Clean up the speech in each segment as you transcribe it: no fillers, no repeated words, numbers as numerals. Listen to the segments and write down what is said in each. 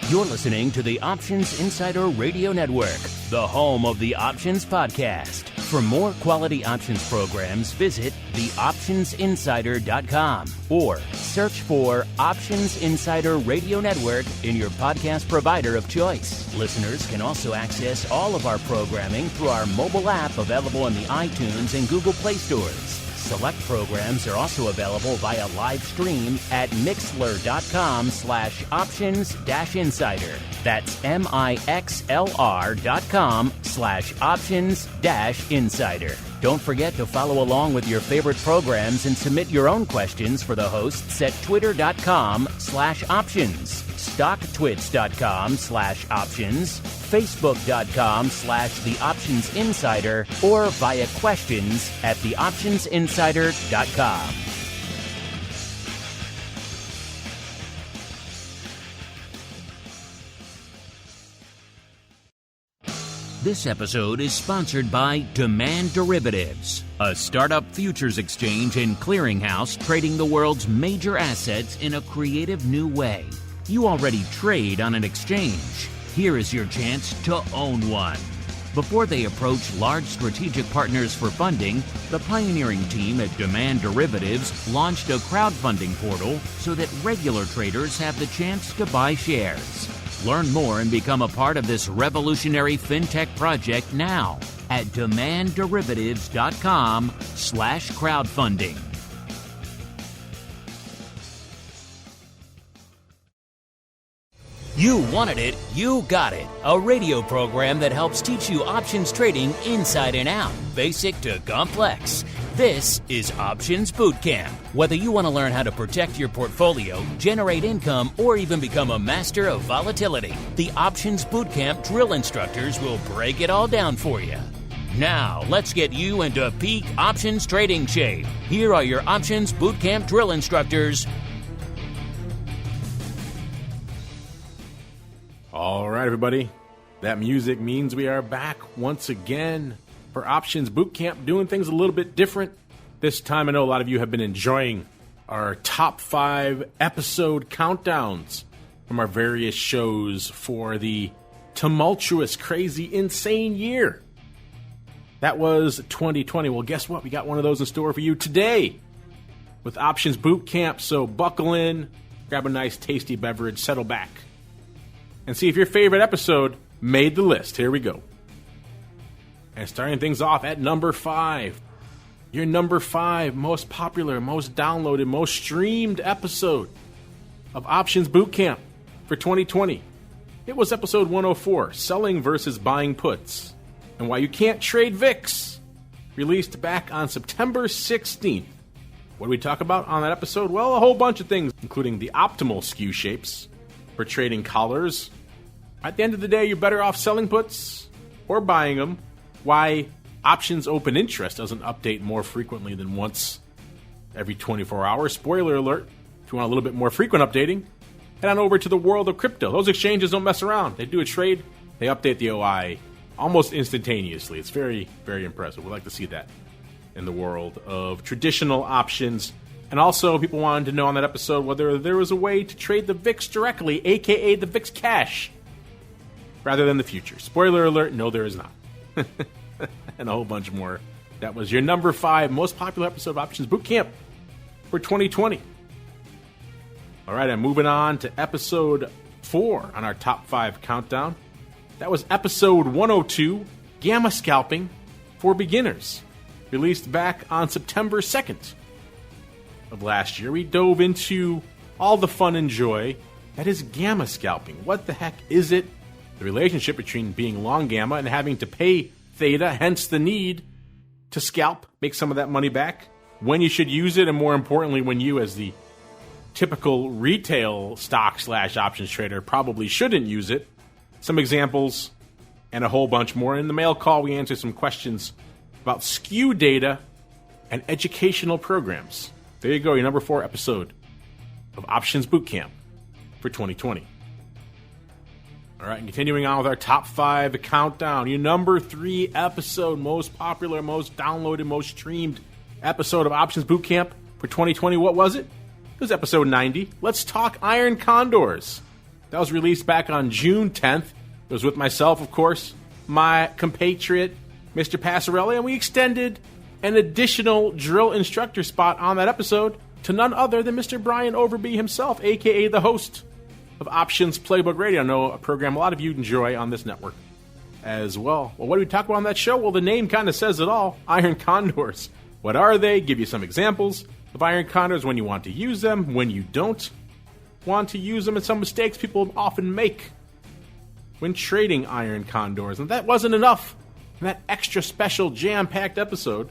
You're listening to the Options Insider Radio Network, the home of the Options Podcast. For more quality options programs, visit theoptionsinsider.com or search for Options Insider Radio Network in your podcast provider of choice. Listeners can also access all of our programming through our mobile app available in the iTunes and Google Play stores. Select programs are also available via live stream at mixlr.com/options-insider. That's mixlr.com/options-insider. Don't forget to follow along with your favorite programs and submit your own questions for the hosts at twitter.com/options, stocktwits.com/options, facebook.com/theoptionsinsider, or via questions at theoptionsinsider.com. This episode is sponsored by Demand Derivatives, a startup futures exchange and clearinghouse trading the world's major assets in a creative new way. You already trade on an exchange. Here is your chance to own one. Before they approach large strategic partners for funding, the pioneering team at Demand Derivatives launched a crowdfunding portal so that regular traders have the chance to buy shares. Learn more and become a part of this revolutionary fintech project now at demandderivatives.com/crowdfunding. You wanted it, you got it. A radio program that helps teach you options trading inside and out, basic to complex. This is Options Bootcamp. Whether you want to learn how to protect your portfolio, generate income, or even become a master of volatility, the Options Bootcamp drill instructors will break it all down for you. Now, let's get you into peak options trading shape. Here are your Options Bootcamp drill instructors. All right, everybody. That music means we are back once again for Options Bootcamp, doing things a little bit different. This time, I know a lot of you have been enjoying our top 5 episode countdowns from our various shows for the tumultuous, crazy, insane year. That was 2020. Well, guess what? We got one of those in store for you today with Options Bootcamp. So buckle in, grab a nice, tasty beverage, settle back, and see if your favorite episode made the list. Here we go. And starting things off at number 5. Your number 5 most popular, most downloaded, most streamed episode of Options Bootcamp for 2020. It was episode 104, Selling versus Buying Puts, and Why You Can't Trade VIX, released back on September 16th. What did we talk about on that episode? Well, a whole bunch of things, including the optimal skew shapes for trading collars. At the end of the day, you're better off selling puts or buying them. Why options open interest doesn't update more frequently than once every 24 hours. Spoiler alert, if you want a little bit more frequent updating, head on over to the world of crypto. Those exchanges don't mess around. They do a trade, they update the OI almost instantaneously. It's very, very impressive. We'd like to see that in the world of traditional options. And also, people wanted to know on that episode whether there was a way to trade the VIX directly, aka the VIX cash, rather than the future. Spoiler alert, no, there is not. And a whole bunch more. That was your number 5 most popular episode of Options Bootcamp for 2020. All right, I'm moving on to episode 4 on our top 5 countdown. That was episode 102, Gamma Scalping for Beginners, released back on September 2nd of last year. We dove into all the fun and joy that is gamma scalping. What the heck is it? The relationship between being long gamma and having to pay theta, hence the need to scalp, make some of that money back, when you should use it, and more importantly, when you, as the typical retail stock/options trader, probably shouldn't use it. Some examples and a whole bunch more. In the mail call, we answered some questions about skew data and educational programs. There you go, your number 4 episode of Options Bootcamp for 2020. All right, and continuing on with our top 5 countdown, your number 3 episode, most popular, most downloaded, most streamed episode of Options Bootcamp for 2020. What was it? It was episode 90. Let's talk iron condors. That was released back on June 10th. It was with myself, of course, my compatriot, Mr. Passarelli, and we extended an additional drill instructor spot on that episode to none other than Mr. Brian Overby himself, a.k.a. the host of Options Playbook Radio. I know a program a lot of you enjoy on this network as well. Well, what do we talk about on that show? Well, the name kind of says it all. Iron condors. What are they? Give you some examples of iron condors, when you want to use them, when you don't want to use them, and some mistakes people often make when trading iron condors. And that wasn't enough. In that extra special jam-packed episode,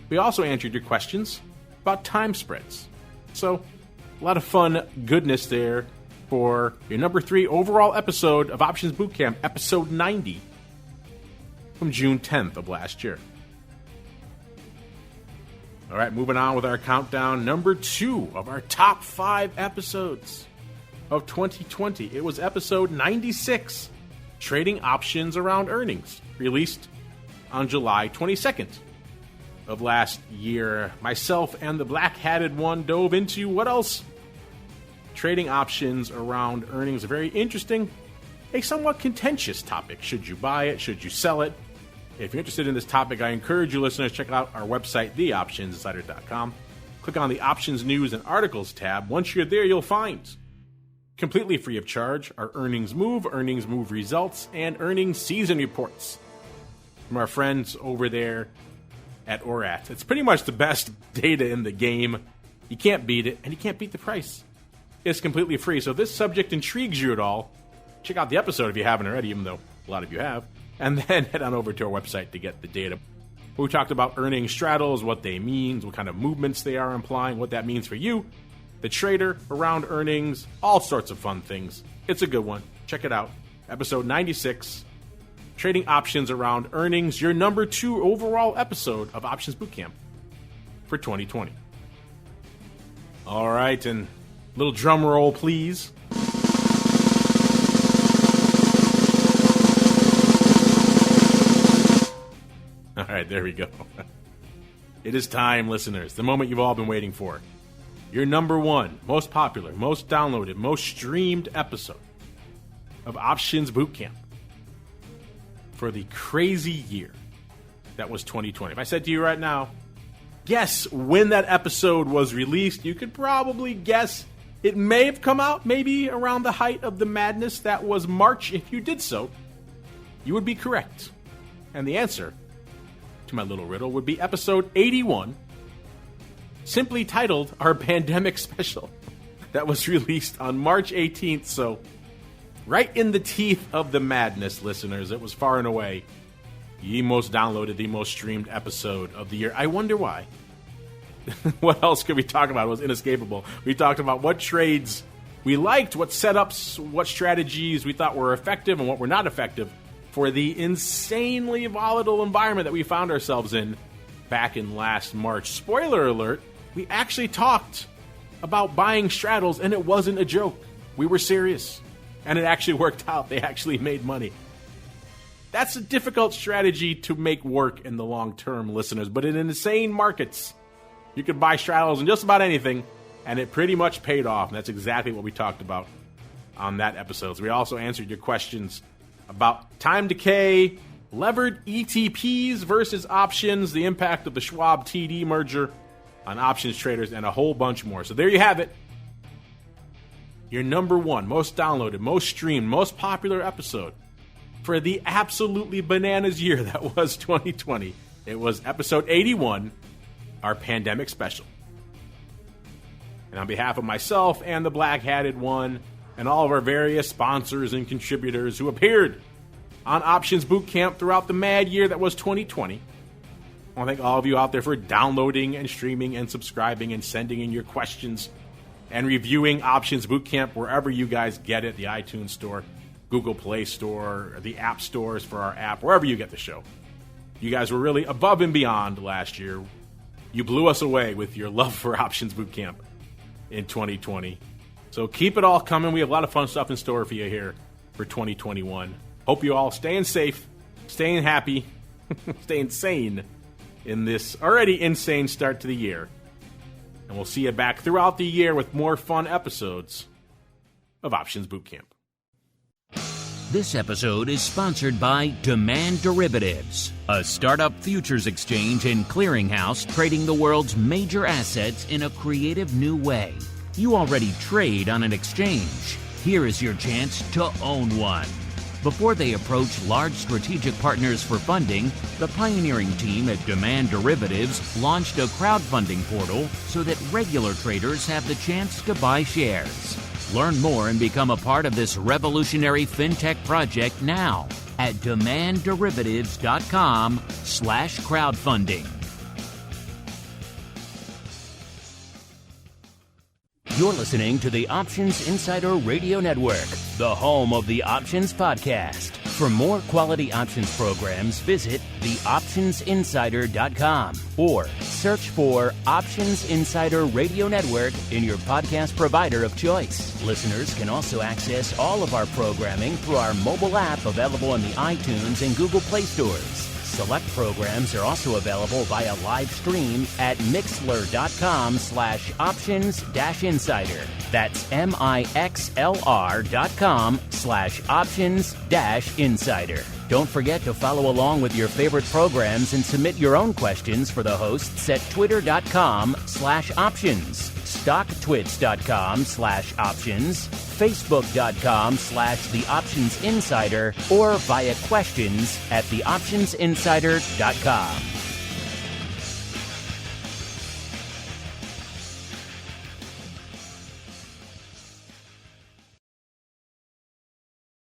we also answered your questions about time spreads. So, a lot of fun goodness there for your number 3 overall episode of Options Bootcamp, episode 90, from June 10th of last year. All right, moving on with our countdown. Number 2 of our top 5 episodes of 2020. It was episode 96, Trading Options Around Earnings, released on July 22nd of last year. Myself and the black-hatted one dove into what else? Trading options around earnings. A very interesting, a somewhat contentious topic. Should you buy it? Should you sell it? If you're interested in this topic, I encourage you listeners to check out our website, theoptionsinsider.com. Click on the Options News and Articles tab. Once you're there, you'll find, completely free of charge, our earnings move results, and earnings season reports from our friends over there at ORAT. It's pretty much the best data in the game. You can't beat it, and you can't beat the price. It's completely free. So if this subject intrigues you at all, check out the episode if you haven't already, even though a lot of you have, and then head on over to our website to get the data. We talked about earning straddles, what they mean, what kind of movements they are implying, what that means for you, the trader, around earnings, all sorts of fun things. It's a good one. Check it out. Episode 96, Trading Options Around Earnings, your number 2 overall episode of Options Bootcamp for 2020. All right, and little drum roll, please. All right, there we go. It is time, listeners, the moment you've all been waiting for. Your number 1, most popular, most downloaded, most streamed episode of Options Bootcamp for the crazy year that was 2020. If I said to you right now, guess when that episode was released, you could probably guess it may have come out maybe around the height of the madness that was March. If you did so, you would be correct. And the answer to my little riddle would be episode 81, simply titled Our Pandemic Special, that was released on March 18th. So right in the teeth of the madness, listeners. It was far and away the most downloaded, the most streamed episode of the year. I wonder why. What else could we talk about? It was inescapable. We talked about what trades we liked, what setups, what strategies we thought were effective and what were not effective for the insanely volatile environment that we found ourselves in back in last March. Spoiler alert, we actually talked about buying straddles, and it wasn't a joke. We were serious, and it actually worked out. They actually made money. That's a difficult strategy to make work in the long term, listeners, but in insane markets, you could buy straddles in just about anything, and it pretty much paid off. And that's exactly what we talked about on that episode. So we also answered your questions about time decay, levered ETPs versus options, the impact of the Schwab TD merger on options traders, and a whole bunch more. So there you have it. Your number 1, most downloaded, most streamed, most popular episode for the absolutely bananas year that was 2020. It was episode 81, Our Pandemic Special. And on behalf of myself and the black-hatted one and all of our various sponsors and contributors who appeared on Options Bootcamp throughout the mad year that was 2020, I want to thank all of you out there for downloading and streaming and subscribing and sending in your questions and reviewing Options Bootcamp wherever you guys get it, the iTunes Store, Google Play Store, the app stores for our app, wherever you get the show. You guys were really above and beyond last year. You blew us away with your love for Options Bootcamp in 2020. So keep it all coming. We have a lot of fun stuff in store for you here for 2021. Hope you all staying safe, staying happy, staying sane in this already insane start to the year. And we'll see you back throughout the year with more fun episodes of Options Bootcamp. This episode is sponsored by Demand Derivatives, a startup futures exchange and clearinghouse trading the world's major assets in a creative new way. You already trade on an exchange. Here is your chance to own one. Before they approach large strategic partners for funding, the pioneering team at Demand Derivatives launched a crowdfunding portal so that regular traders have the chance to buy shares. Learn more and become a part of this revolutionary fintech project now at demandderivatives.com/crowdfunding. You're listening to the Options Insider Radio Network, the home of the Options Podcast. For more quality options programs, visit theoptionsinsider.com or search for Options Insider Radio Network in your podcast provider of choice. Listeners can also access all of our programming through our mobile app available in the iTunes and Google Play stores. Select programs are also available via live stream at mixlr.com/options-insider. That's mixlr.com/options-insider. Don't forget to follow along with your favorite programs and submit your own questions for the hosts at twitter.com/options, stocktwits.com/options, facebook.com/theoptionsinsider, or via questions at theoptionsinsider.com.